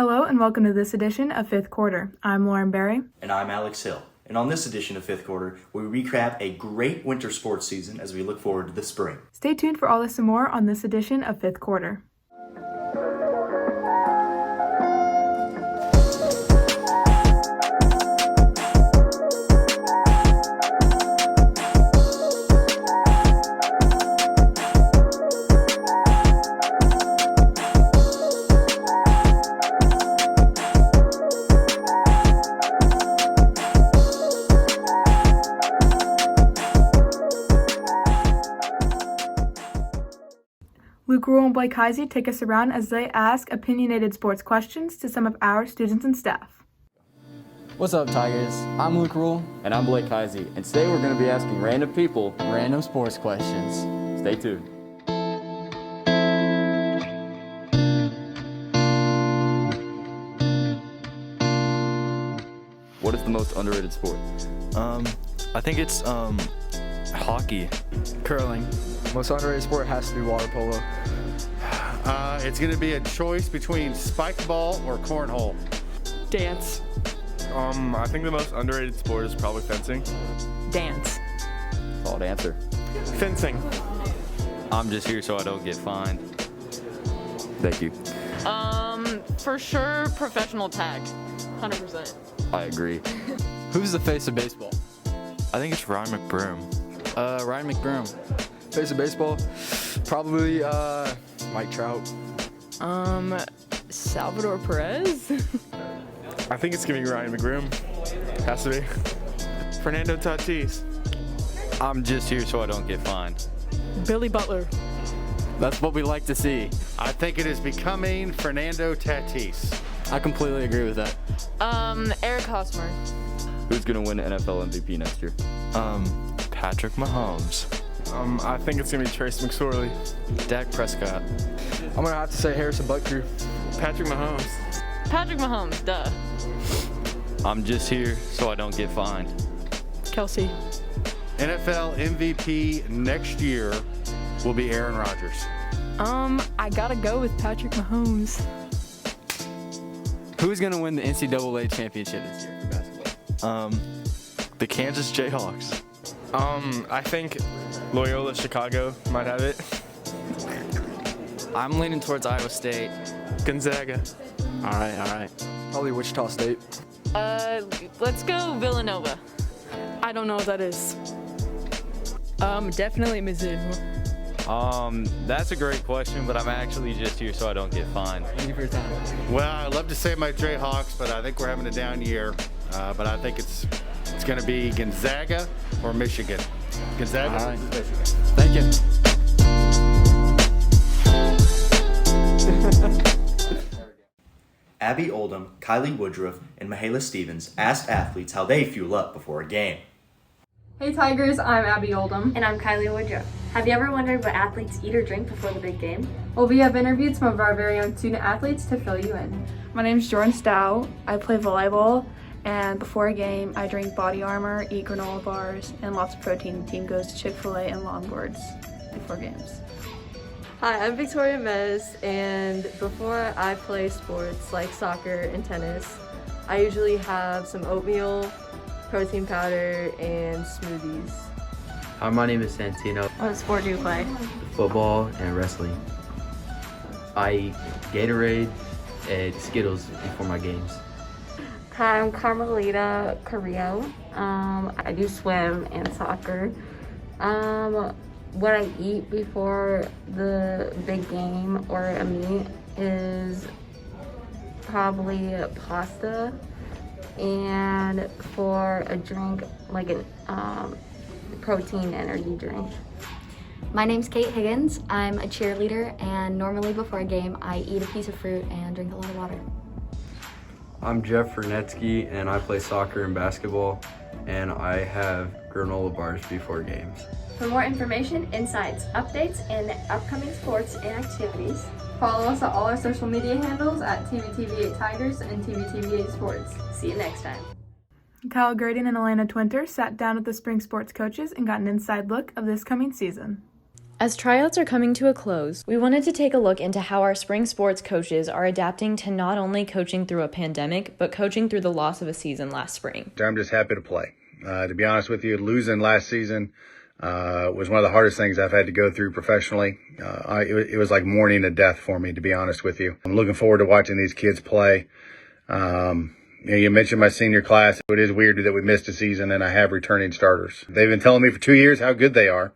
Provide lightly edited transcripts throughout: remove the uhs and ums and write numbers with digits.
Hello and welcome to this edition of Fifth Quarter. I'm Lauren Berry. And I'm Alex Hill. And on this edition of Fifth Quarter, we recap a great winter sports season as we look forward to the spring. Stay tuned for all this and more on this edition of Fifth Quarter. Luke Rule and Blake Heisey take us around as they ask opinionated sports questions to some of our students and staff. What's up, Tigers? I'm Luke Rule. And I'm Blake Heisey, and today we're going to be asking random people Random sports questions. Stay tuned. What is the most underrated sport? I think it's hockey. Curling. Most underrated sport has to be water polo. It's going to be a choice between spiked ball or cornhole. Dance. I think the most underrated sport is probably fencing. Dance. Solid answer. Fencing. I'm just here so I don't get fined. Thank you. For sure, professional tag. 100%. I agree. Who's the face of baseball? I think it's Ryan McBroom. Ryan McBroom. Face of baseball? Probably Mike Trout. Salvador Perez. I think it's going to be Ryan McBroom. Has to be. Fernando Tatis. I'm just here so I don't get fined. Billy Butler. That's what we like to see. I think it is becoming Fernando Tatis. I completely agree with that. Eric Hosmer. Who's going to win NFL MVP next year? Patrick Mahomes. I think it's going to be Trace McSorley. Dak Prescott. I'm going to have to say Harrison Butker. Patrick Mahomes. Patrick Mahomes, duh. I'm just here so I don't get fined. Kelsey. NFL MVP next year will be Aaron Rodgers. I gotta go with Patrick Mahomes. Who's going to win the NCAA championship this year for basketball? The Kansas Jayhawks. I think Loyola Chicago might have it. I'm leaning towards Iowa State. Gonzaga. All right. Probably Wichita State. Let's go Villanova. I don't know what that is. Definitely Mizzou. That's a great question, but I'm actually just here so I don't get fined. Thank you for your time. Well, I'd love to say my Jayhawks, but I think we're having a down year. But I think it's going to be Gonzaga or Michigan. Gonzaga All right. versus Michigan. Thank you. Abby Oldham, Kylie Woodruff, and Mahala Stevens asked athletes how they fuel up before a game. Hey Tigers, I'm Abby Oldham. And I'm Kylie Woodruff. Have you ever wondered what athletes eat or drink before the big game? Well, we have interviewed some of our very own student athletes to fill you in. My name is Jordan Stow. I play volleyball, and before a game, I drink Body Armor, eat granola bars, and lots of protein. The team goes to Chick-fil-A and Longboards before games. Hi, I'm Victoria Mez, and before I play sports like soccer and tennis, I usually have some oatmeal, protein powder, and smoothies. Hi, my name is Santino. What sport do you play? Football and wrestling. I eat Gatorade and Skittles before my games. Hi, I'm Carmelita Carrillo. I do swim and soccer. What I eat before the big game or a meet is probably pasta, and for a drink, like a protein energy drink. My name's Kate Higgins. I'm a cheerleader, and normally before a game, I eat a piece of fruit and drink a lot of water. I'm Jeff Fernetsky, and I play soccer and basketball, and I have granola bars before games. For more information, insights, updates, and upcoming sports and activities, Follow us at all our social media handles at TVTV8 Tigers and TVTV8 Sports. see you next time. Kyle Graydon and Alana Twinter sat down with the spring sports coaches and got an inside look of this coming season. As tryouts are coming to a close, we wanted to take a look into how our spring sports coaches are adapting to not only coaching through a pandemic, but coaching through the loss of a season last spring. I'm just happy to play. To be honest with you, losing last season was one of the hardest things I've had to go through professionally. It was like mourning a death for me, to be honest with you. I'm looking forward to watching these kids play. You mentioned my senior class. It is weird that we missed a season and I have returning starters. They've been telling me for 2 years how good they are.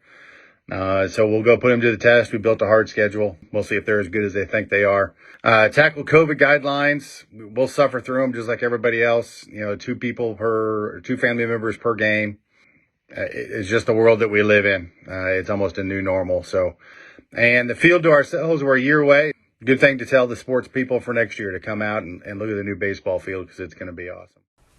So we'll go put them to the test. We built a hard schedule. We'll see if they're as good as they think they are. Tackle COVID guidelines. We'll suffer through them just like everybody else. 2 family members per game. It's just the world that we live in. It's almost a new normal. And the field to ourselves, we're a year away. Good thing to tell the sports people for next year to come out and look at the new baseball field because it's going to be awesome.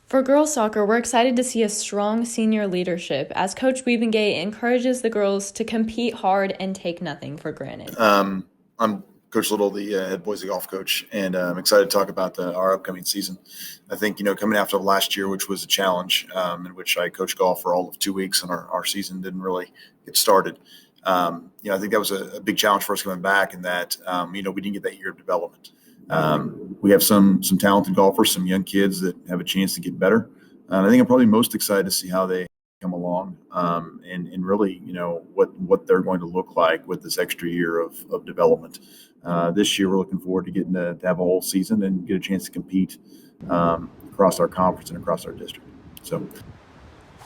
For girls soccer, we're excited to see a strong senior leadership as Coach Wiebengate encourages the girls to compete hard and take nothing for granted. I'm Coach Little, the head boys golf coach, and I'm excited to talk about our upcoming season. I think, coming after last year, which was a challenge, in which I coached golf for all of 2 weeks and our season didn't really get started. I think that was a big challenge for us coming back, and that, we didn't get that year of development. We have some talented golfers, some young kids that have a chance to get better. I think I'm probably most excited to see how they come along, and really, what they're going to look like with this extra year of development. This year, we're looking forward to getting to have a whole season and get a chance to compete across our conference and across our district.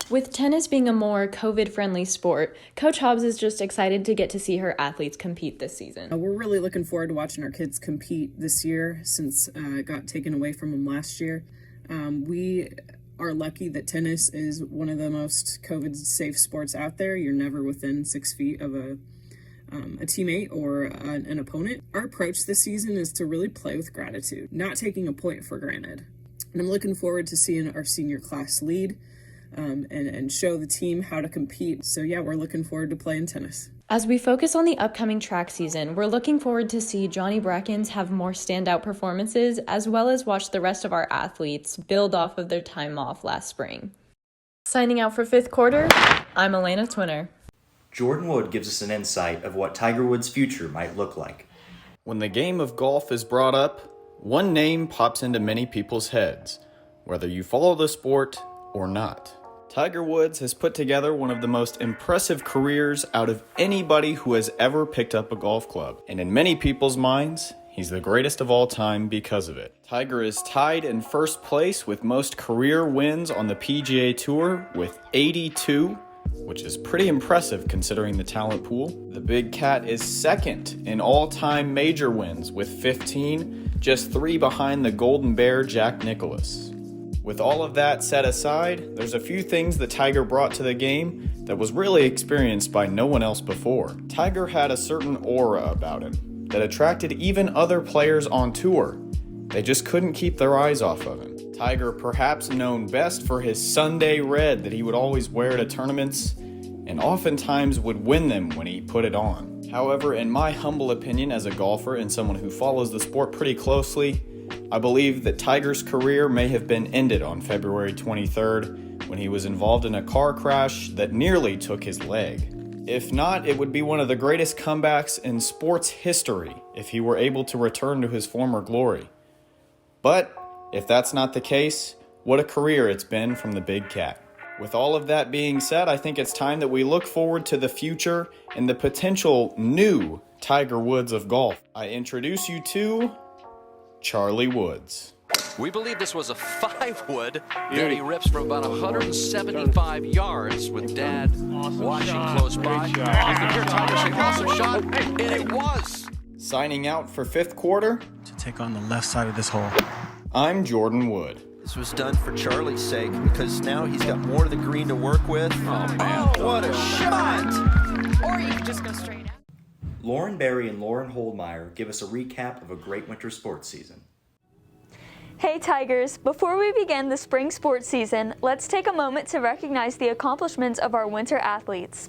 With tennis being a more COVID-friendly sport, Coach Hobbs is just excited to get to see her athletes compete this season. We're really looking forward to watching our kids compete this year since it got taken away from them last year. We are lucky that tennis is one of the most COVID-safe sports out there. You're never within 6 feet of a teammate or an opponent. Our approach this season is to really play with gratitude, not taking a point for granted. And I'm looking forward to seeing our senior class lead and show the team how to compete. So yeah, we're looking forward to playing tennis. As we focus on the upcoming track season, we're looking forward to see Johnny Brackens have more standout performances, as well as watch the rest of our athletes build off of their time off last spring. Signing out for 5th quarter, I'm Elena Twinner. Jordan Wood gives us an insight of what Tiger Woods' future might look like. When the game of golf is brought up, one name pops into many people's heads, whether you follow the sport or not. Tiger Woods has put together one of the most impressive careers out of anybody who has ever picked up a golf club. And in many people's minds, he's the greatest of all time because of it. Tiger is tied in first place with most career wins on the PGA Tour with 82, which is pretty impressive considering the talent pool. The Big Cat is second in all-time major wins with 15, just 3 behind the Golden Bear Jack Nicklaus. With all of that set aside, there's a few things that Tiger brought to the game that was really experienced by no one else before. Tiger had a certain aura about him that attracted even other players on tour. They just couldn't keep their eyes off of him. Tiger, perhaps known best for his Sunday red that he would always wear to tournaments, and oftentimes would win them when he put it on. However, in my humble opinion as a golfer and someone who follows the sport pretty closely, I believe that Tiger's career may have been ended on February 23rd when he was involved in a car crash that nearly took his leg. If not, it would be one of the greatest comebacks in sports history if he were able to return to his former glory. But if that's not the case, what a career it's been from the Big Cat. With all of that being said, I think it's time that we look forward to the future and the potential new Tiger Woods of golf. I introduce you to Charlie Woods. We believe this was a 5-wood that he rips from about 175 yards with Dad watching close by. You can hear Tiger say, awesome shot, and it was. Signing out for 5th quarter to take on the left side of this hole. I'm Jordan Wood. This was done for Charlie's sake because now he's got more of the green to work with. Oh, man. Oh, what a shot! Or you could just go straight out. Lauren Berry and Lauren Holdmeyer give us a recap of a great winter sports season. Hey Tigers, before we begin the spring sports season, let's take a moment to recognize the accomplishments of our winter athletes.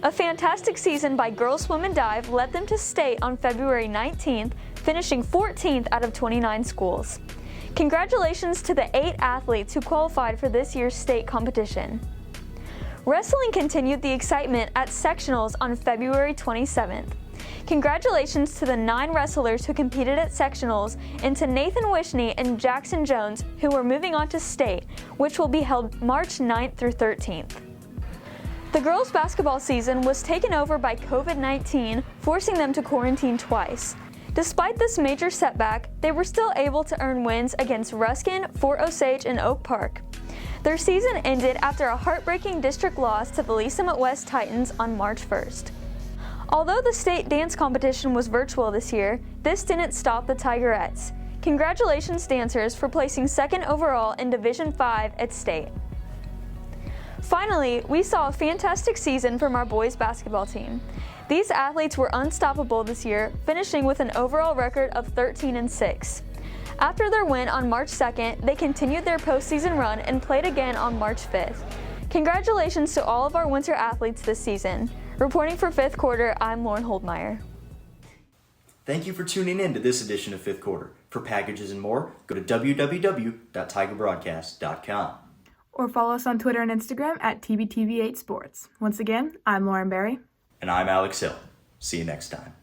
A fantastic season by Girls Swim and Dive led them to state on February 19th, finishing 14th out of 29 schools. Congratulations to the 8 athletes who qualified for this year's state competition. Wrestling continued the excitement at sectionals on February 27th. Congratulations to the 9 wrestlers who competed at sectionals and to Nathan Wishney and Jackson Jones, who are moving on to state, which will be held March 9th through 13th. The girls' basketball season was taken over by COVID-19, forcing them to quarantine twice. Despite this major setback, they were still able to earn wins against Ruskin, Fort Osage, and Oak Park. Their season ended after a heartbreaking district loss to the Lee Summit West Titans on March 1st. Although the state dance competition was virtual this year, this didn't stop the Tigerettes. Congratulations, dancers, for placing 2nd overall in Division 5 at state. Finally, we saw a fantastic season from our boys basketball team. These athletes were unstoppable this year, finishing with an overall record of 13-6. After their win on March 2nd, they continued their postseason run and played again on March 5th. Congratulations to all of our winter athletes this season. Reporting for 5th Quarter, I'm Lauren Holdmeyer. Thank you for tuning in to this edition of 5th Quarter. For packages and more, go to www.tigerbroadcast.com. Or follow us on Twitter and Instagram at TBTV8Sports. Once again, I'm Lauren Berry. And I'm Alex Hill. See you next time.